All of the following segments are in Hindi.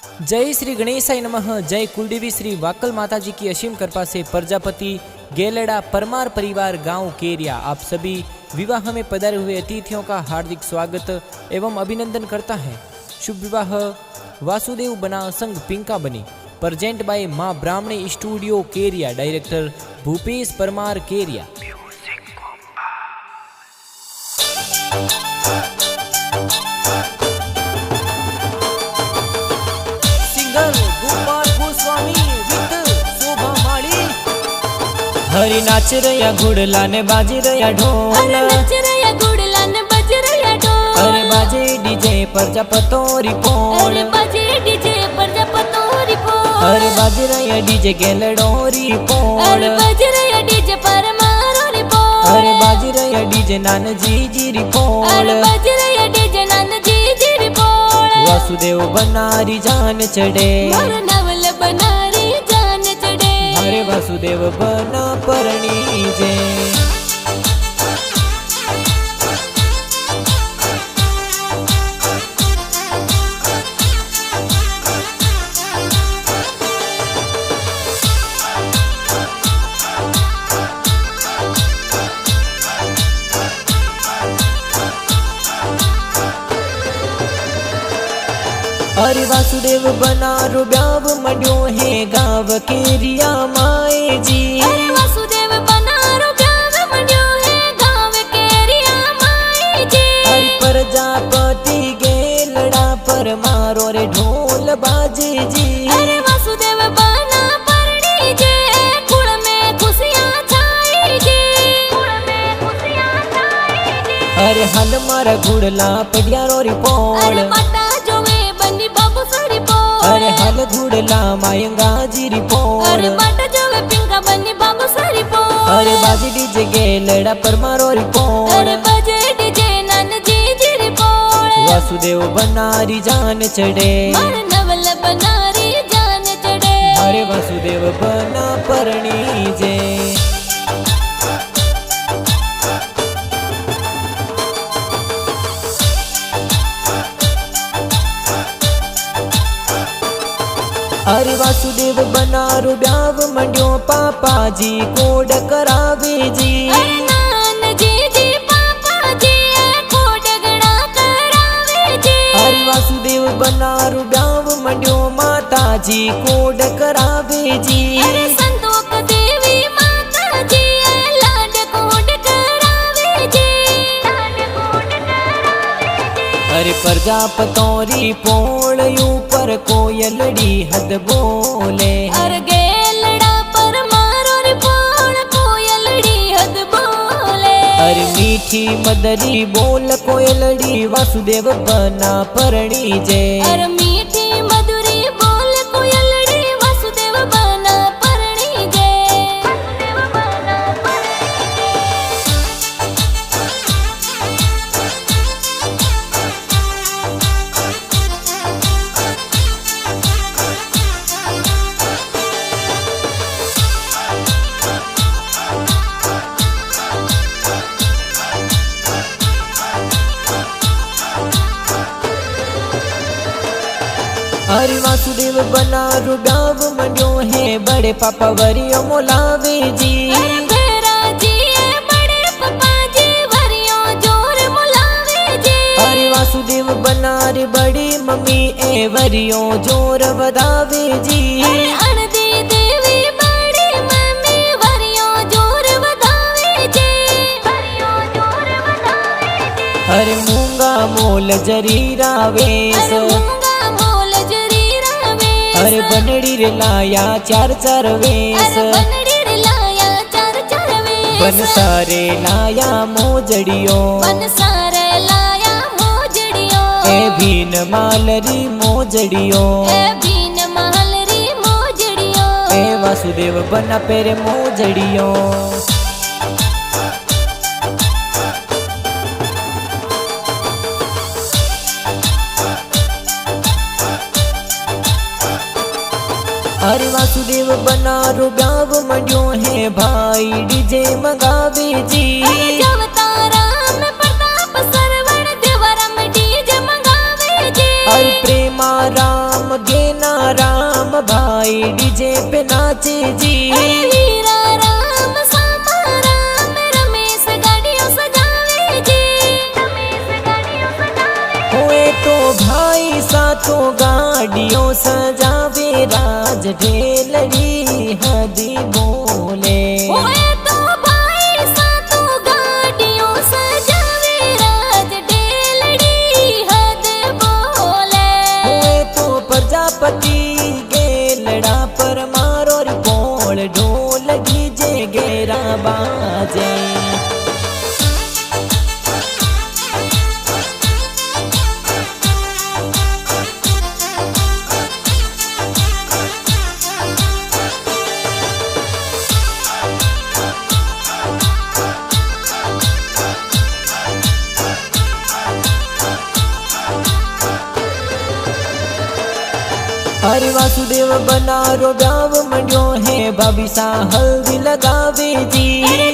जय श्री गणेशाय नमः। जय कुलदेवी श्री वाकल माता जी की असीम कृपा से प्रजापति गेलड़ा परमार परिवार गांव केरिया आप सभी विवाह में पधारे हुए अतिथियों का हार्दिक स्वागत एवं अभिनंदन करता है। शुभ विवाह वासुदेव बना संघ पिंका बनी प्रेजेंट बाय मां ब्राह्मणी स्टूडियो केरिया। डायरेक्टर भूपेश परमार केरिया। हरी नाच रया घुड़ला ने बाजी रया ढोल, नाच रया घुड़ला ने बाज रया ढोल। अरे बाजे डीजे प्रजापतोरी पोल, अरे बाजे डीजे प्रजापतोरी पोल। अरे बाजे रया डीजे गेलड़ोरी पोल, अरे बाजे रया डीजे परमारोरी पोल। अरे बाजे रया डीजे नान जीरी पोल, अरे बाजे रया डीजे नान जीरी पोल। वासुदेव बनारी जान चढ़े, मारो नवल बनारी जान चढ़े। अरे वासुदेव बना परणी जे। अरे वासुदेव बनारो ब्याव मंड्यो है गाँव केरिया माए जी। अरे वासुदेव बनारो ब्याव मंड्यो है गाँव केरिया माए जी। अरे प्रजापति गेलड़ा पर मारो रे ढोल बाजे जी। अरे वासुदेव बना परणी जे कुल में खुशियाँ छाई जी। कुल में खुशियाँ छाई जी। अरे हल मारा घुड़ला पड़िया रोरी पोल, अरे माता जोवे बनी बाबू सारी पोल। अरे हल घुड़ला मायंगा जीरी पोल, अरे माता जोवे पिंका बनी बाबू सारी पोल। अरे बाजी डीजे गेलड़ा पर मारो री पोल, अरे बजे डीजे नान जीरी पोल। वासुदेव बनारी जान चढ़े, मार नवल बनारी जान चढ़े। अरे वासुदेव बना परणी जे। अरे वासुदेव बनारो ब्याव मंड्यो पापा जी कोड करावे जी। अरे नान जी पापा जी कोड गड़ा करावे जी। अरे वासुदेव बनारो ब्याव मंड्यो माता जी कोड करावे जी। अरे संतोष देवी माता जी लाड कोड करावे जी। लाड कोड करावे जी। अरे प्रजापतोरी पोल ऊपर कोयलड़ी हद बोले, अरे गेलड़ा पर मारो रे पोल कोयलड़ी हद बोले। अरे मीठी मदरी बोल कोयलड़ी वासुदेव बना परणी जे। अरे मीठी मधुरी बोल कोयलड़ी वासुदेव बना परणी जे। वासुदेव बना परणी जे। अरे वासुदेव बनारो ब्याव मंड्यो है बड़े पापा वरियो मोलावे जी। अरे भेरा जी बड़े पापा जी वरियो जोर मुलावे जी। अरे वासुदेव बनारे बड़ी मम्मी ए वरियो जोर वदावे जी। अरे अणदी देवी बड़ी मम्मी वरियो जोर वदावे जी। वरियो जोर वदावे जी। अरे मूंगा मोल जरीरा वेस, अरे मूंगा मोल जरीरा वेस। अरे बनड़ी रे लाया चार चार वेस, अरे बनड़ी रे लाया चार चार वेस। बन सारे लाया मोजड़ियो, बन सारे लाया मोजड़ियो। ए भीन मालरी मोजड़ियो, ए बीन मालरी मोजड़ियो। ए वासुदेव बना पेरे मोजड़ियो। अरे वासुदेव बनारो ब्याव मंड्यो है भाई डीजे मंगावे जी। अरे जवतारा में प्रताप सरवण देवरा में डीजे मंगावे जी। अरे प्रेमा राम आगे ना राम भाई डीजे पे नाचे जी। हीरा राम सामा राम रमेश गाड़ियों सजावे जी, रमेश गाड़ियों सजावे। हुए तो भाई साथों गाड़ियों सजावे राज ढेलड़ी हदी बोले। हुए तो भाई साथों गाड़ियों सजावे राज ढेलड़ी हद बोले। हुए तो प्रजापति गेलड़ा परमार और बोल ढोल डीजे गेरा बाजे। हरि वासुदेव बनारो ब्याव मंड्यो है भाभी सा हल्दी लगावे जी।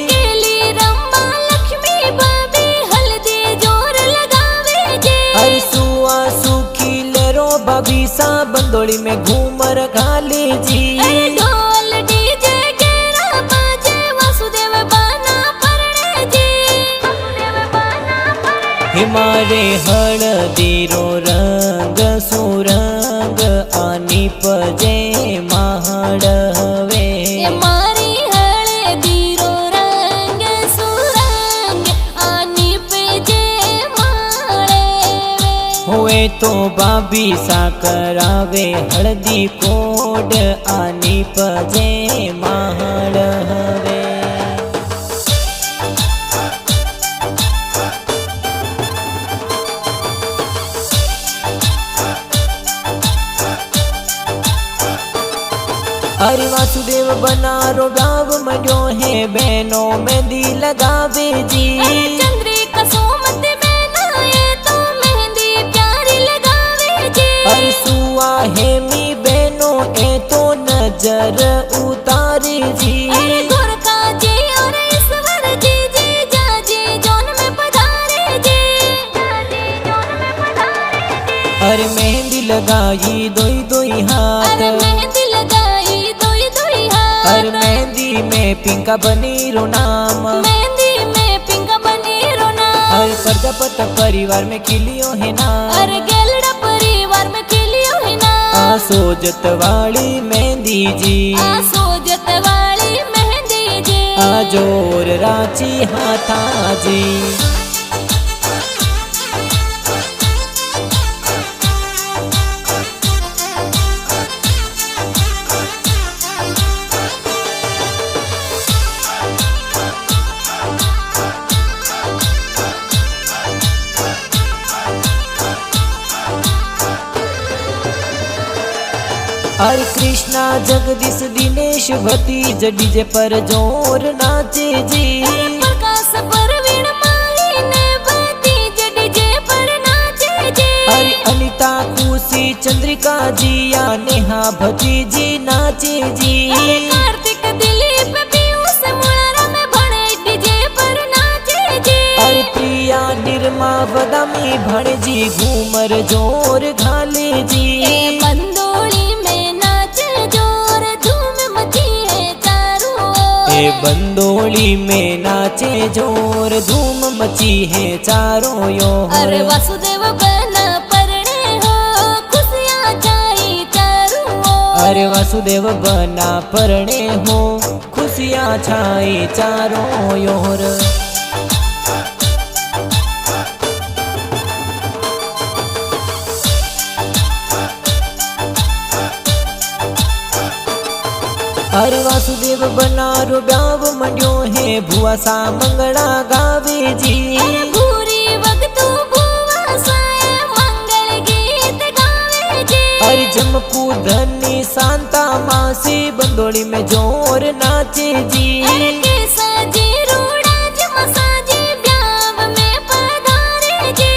केली रंबा लक्ष्मी भाभी हल्दी जोर लगावे जी। हरि सुआ सुखी लेरो भाभी सा बंदोड़ी में घूमर घाले जी। ढोल डीजे गेरा बाजे वासुदेव बना परणे जी, वासुदेव बना परणे। हिमारे हळदीरो रंग सुरंग आनी पजे महड़वे। मारी हळदीरो रंग सुरंग आनी पे जे माळे। हुए तो भाभी सा करावे हळदी कोड आनी पजे महड़वे। हरि वासुदेव बनारो गाँव मड्यो है बहनों मेहंदी लगावे जी। चंद्रिका सोमत बनाए तो मेहंदी प्यारी लगावे जी। हरि सुआ हेमी बहनों ए तो नजर उतारे जी। गोरखा जी और ईश्वर जी जी जाजी जोन में पधारे जी, जाजी जोन में पधारे जी। हरि मेहंदी लगाई दोई दोई हाथ। अरे मेहंदी लगाई दोई दोई हाथ। हर मेहंदी में पिंका बनी रो नाम। मेहंदी में पिंका बनी रोना। हर प्रजापत परिवार में खिलियो है ना। अरे गेलड़ा परिवार में खिलियो है ना। सोजत वाली मेहंदी जी, सोजत वाली मेहंदी जी। जोर रांची हाथा जी। हरे कृष्णा जगदीश दिनेश भतीज डीजे पर जोर नाचे जी। प्रकाश परवीन माही ने भतीज डीजे पर नाचे जी। हरे अनिता खुशी चंद्रिका जिया नेहा भतीजी नाचे जी। कार्तिक दिलीप पीयूष मुरारा में भणे डीजे पर नाचे जी। हरे प्रिया निर्मा बदामी भणजी घूमर जोर घाले जी। बंदोली में नाच जोर धूम मची है चारों ओर। बंदोली में नाचे जोर धूम मची है चारों ओर। अरे वासुदेव बना परणे हो खुशियाँ छाई चारों ओर। अरे वासुदेव बना परणे हो खुशियाँ छाई चारों ओर। हरे वासुदेव बनारो ब्याव मंड्यो है भुआ सा मंगड़ा गावे जी। भूरी वक्त भुआ साए मंगल गीत गावे जी। हरे जमकू धनी शांता मासी बंदोली में जोर नाचे जी। केसा जी रूड़ा जमसा जी ब्याव में पधारे जी,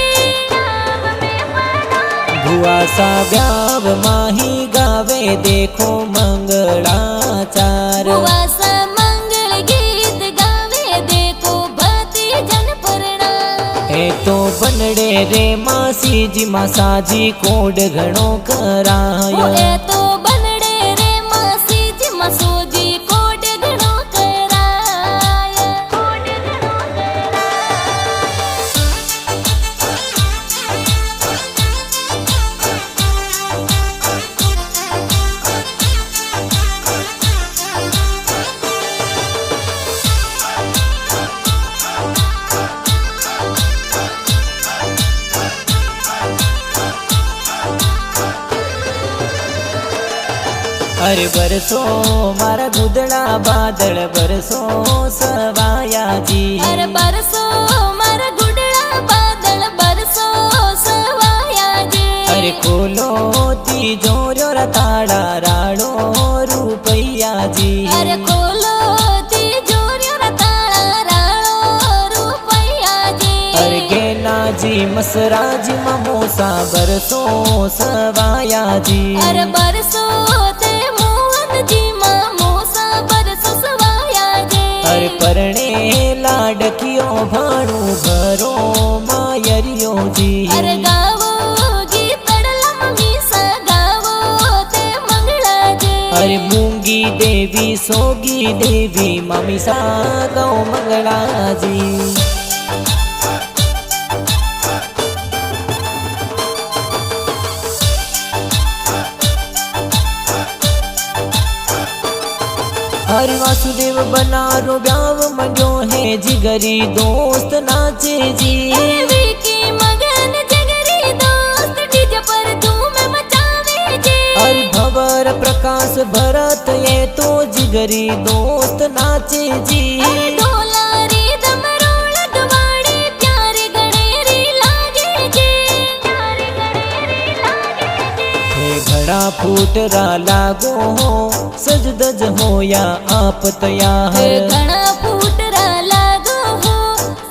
ब्याव में पधारे। भुआ सा ब्याव माही गावे देखो मंगलाचार। भुआ सा मंगल गीत गावे देखो भती जन प्रणाम। ए तो बनड़े रे मासी जी मासा जी कोड घणो करायो। अरे बरसो मारा गुदड़ा बादल बरसो सवायाजी। अरे बरसो मारा गुडड़ा बादल बरसो सवायाजी। अरे खोलो तिजोरियो रा ताड़ा राड़ो रुपैया जी। अरे खोलो तिजोरियो रा ताड़ा राड़ो रुपैया जी। अरे गेना जी मसरा जी ममोसा बरसो सवाया जी। अरे बरसो ते मोहन जी ममोसा बरसो सवाया जी। अरे परणे लाडकियो भाणु भरो मायरियो जी। अरे गावो गीतड़ला मीसा गावो ते मंगला जी। अरे मूंगी देवी सोगी देवी ममीसा गौ मंगला जी। हरि वासुदेव बनारो ब्याव मंगो है जिगरी दोस्त नाचे जी। विकी मगन जगरी दोस्त डीजे पर धूम मचावे जी। हरि भवर प्रकाश भरत ये तो जिगरी दोस्त नाचे जी। ढोलारी दमरोल डवाड़ी प्यारी गणेरी लागे जी। प्यारी गणेरी लागे जी। हे घड़ा फूटरा लागो हो सज दज हो या आप तैयार। घना फूटरा लागो हो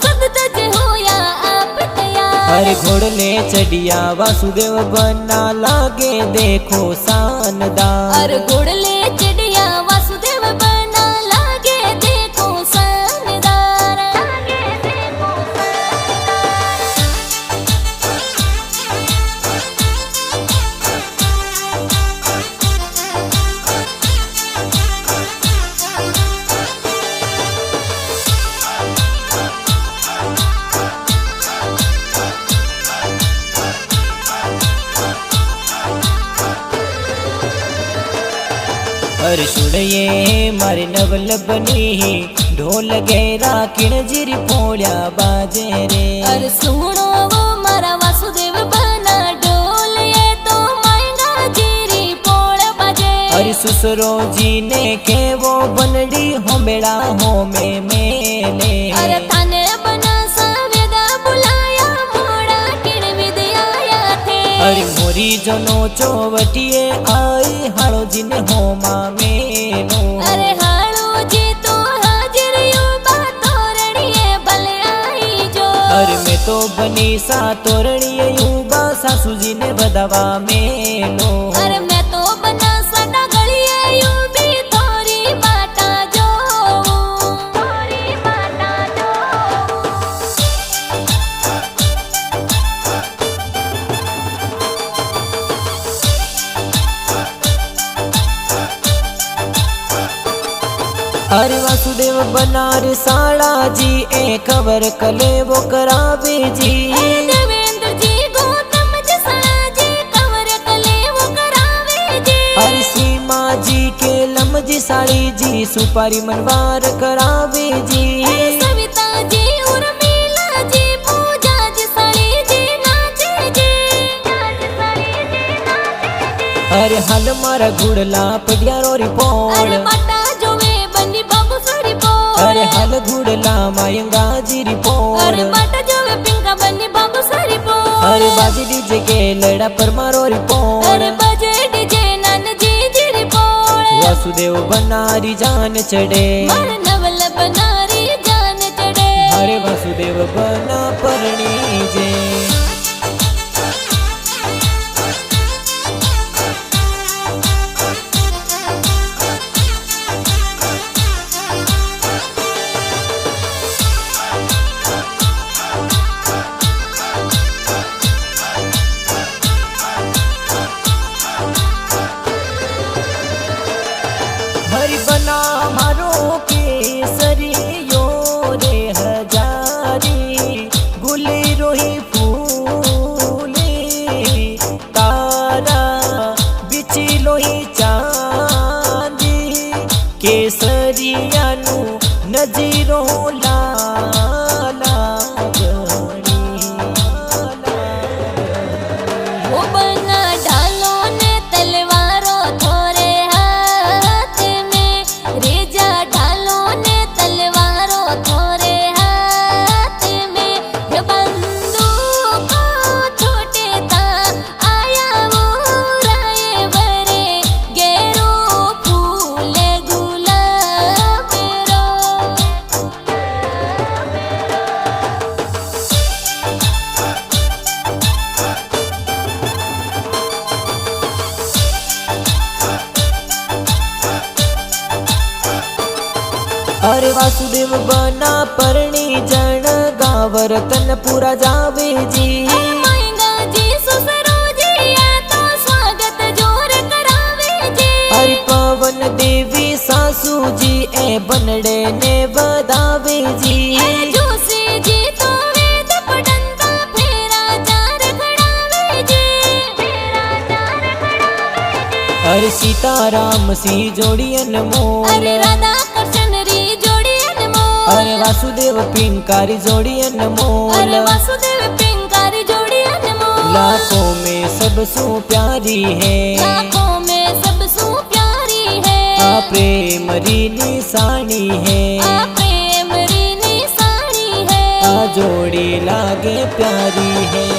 सब तज हो या आप तैयार। अरे घोड़ले चढ़िया वासुदेव बना लागे देखो शानदार। अरे घोड़ले चढ़िया वासुदेव बना लागे देखो शानदार। लागे देखो अरे सुनिए मारे नवल बनी ढोल गैरा किण जिरी पोड़िया बाजे रे। अरे सुनो वो मारा वासुदेव बना ढोल ये तो मायंगा जीरी पोड़ बजे। अरे सुसरो जी ने के वो बनड़ी हो मेड़ा हो में मेले। अरे थाने बना सावेदा बुलाया मोड़ा किण विद्याया थे। अरे मोरी जनो चौवटिए आई हाड़ो जी ने हो मा मेलो। अरे हाड़ो जी तो हाजिरियो बातोरणिए भले आई जो। अरे मैं तो बनी सा तोरणिए यूबा सासू जी ने बदवा मेलो। अरे मैं तो बना सदा गलिए यूं भी थोड़ी बाटा जो। थोड़ी बाटा जो। हरि वासुदेव बनारे साड़ा जी ए खबर कले वो करावे जी। देवेंद्र जी गौतम जी सड़ा जी कवर कले वो करावे जी। हरि सीमा जी के लम जी साड़ी जी सुपारी मनवार करावे जी। सविता जी उर्मिला जी पूजा जी सड़ी जी नाचे जी। नाच सड़ी जी नाचे जी। अरे हल मारा गुड़ला पडिया रो रिपोर्ट। अरे माता जोवे बनी बाबू सड़ी पोड़। अरे हल गुड़ला मायंगा जी रिपोर्ट। अरे माता जोवे पिंका बनी बाबू सड़ी पोड़। अरे बाजी डीजे के लड़ा पर मारो रिपोर्ट। अरे बजे डीजे नन जी जी रिपोड़। वासुदेव बनारी जान चढ़े। मन नवल बनारी जान चढ़े। हरे वासुदेव बना परणी जे। हरि बना मारो केसरी यो रे हजारी गुली रोही फूले तारा बिची लोही चांदी केसरिया नु नजीरो लाला गणी। वो बना ढालो ने तलवारो थोरे हाथ। अरे वासुदेव बना परणी जन गावर तन पूरा जावे जी। मायंगा जी सुसरो जी आ तो स्वागत जोर करावे जी। अरे पवन देवी सासू जी ए बनड़े ने बधावे जी। जोशी जी तो वेद पढ़ंता फेरा चार खड़ावे जी। फेरा चार खड़ावे जी। अरे सीताराम सी जोड़ी अनमोल। अरे राधा कृष्ण री जोड़ी अनमोल। अरे वासुदेव पिंकारी जोड़ी अनमोल। अरे वासुदेव पिंकारी जोड़ी अनमोल। लाखों में सबसू प्यारी है। लाखों में सबसू प्यारी है। आ प्रेम री निशानी है। आ प्रेम री निशानी है। आ जोड़ी लागे प्यारी है।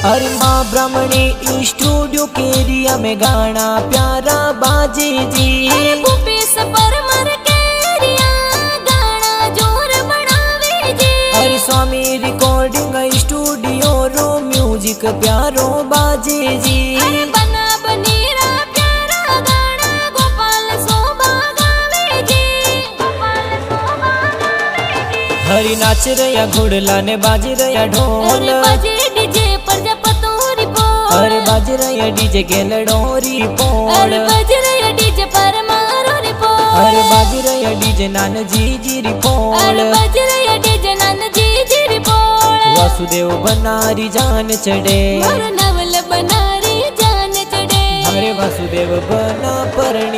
अरे माँ ब्राह्मणी स्टूडियो केरिया में गाना प्यारा बाजे जी। भूपेश परमार केरिया गाना जोर बनावे जी। अरे स्वामी रिकॉर्डिंग स्टूडियो रो म्यूजिक प्यारो बाजे जी। बना बनीरा प्यारा गाना गोपाल शोभा गावे जी। गोपाल शोभा गावे जी। हरी नाच रया घोड़ला ने बाज रया ढोल। अरे बाजे डीजे प्रजापतोरी पोल। अरे बाज रया डीजे गेलडोरी पोल। अरे बाजे रया डीजे परमारोरी पोल। अरे बाज रया डीजे नान जी जी पोल। अरे बाजे रया डीजे नंद जी जी पोल। वासुदेव बनारी जान चढ़े। मोर नवल बनारी जान चढ़े। अरे वासुदेव बना परणी